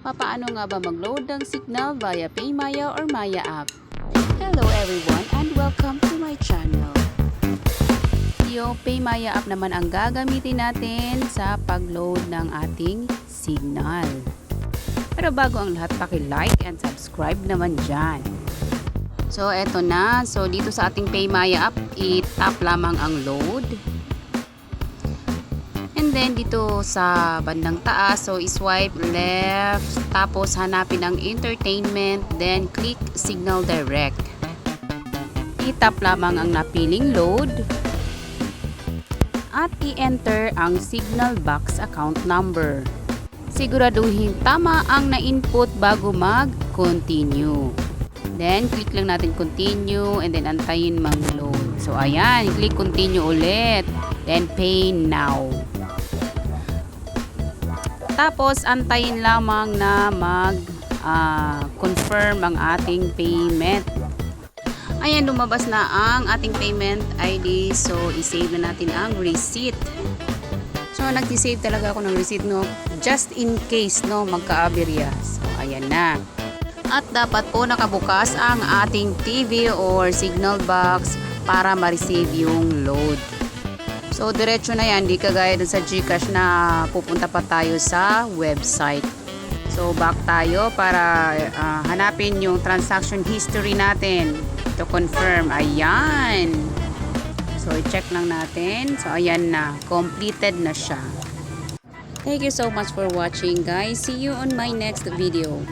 Papaano nga ba mag-load ng signal via Paymaya or Maya app? Hello everyone and welcome to my channel. Yung Paymaya app naman ang gagamitin natin sa pag-load ng ating signal. Pero bago ang lahat, paki-like and subscribe naman dyan. So eto na, so dito sa ating Paymaya app, i-tap lamang ang load. And then dito sa bandang taas, so i-swipe left, tapos hanapin ang entertainment, then click signal direct. I-tap lamang ang napiling load at i-enter ang signal box account number. Siguraduhin tama ang na-input bago mag-continue. Then click lang natin continue and then antayin mag-load. So ayan, click continue ulit. Then pay now. Tapos, antayin lamang na mag-confirm ang ating payment. Ayan, lumabas na ang ating payment ID. So, isave na natin ang receipt. So, nag-save talaga ako ng receipt, no? Just in case, no? Magka-aberya. So, ayan na. At dapat po nakabukas ang ating TV or signal box para ma-receive yung load. So, diretso na yan. Di kagaya dun sa GCash na pupunta pa tayo sa website. So, back tayo para hanapin yung transaction history natin to confirm. Ayan. So, i-check lang natin. So, ayan na. Completed na siya. Thank you so much for watching, guys. See you on my next video.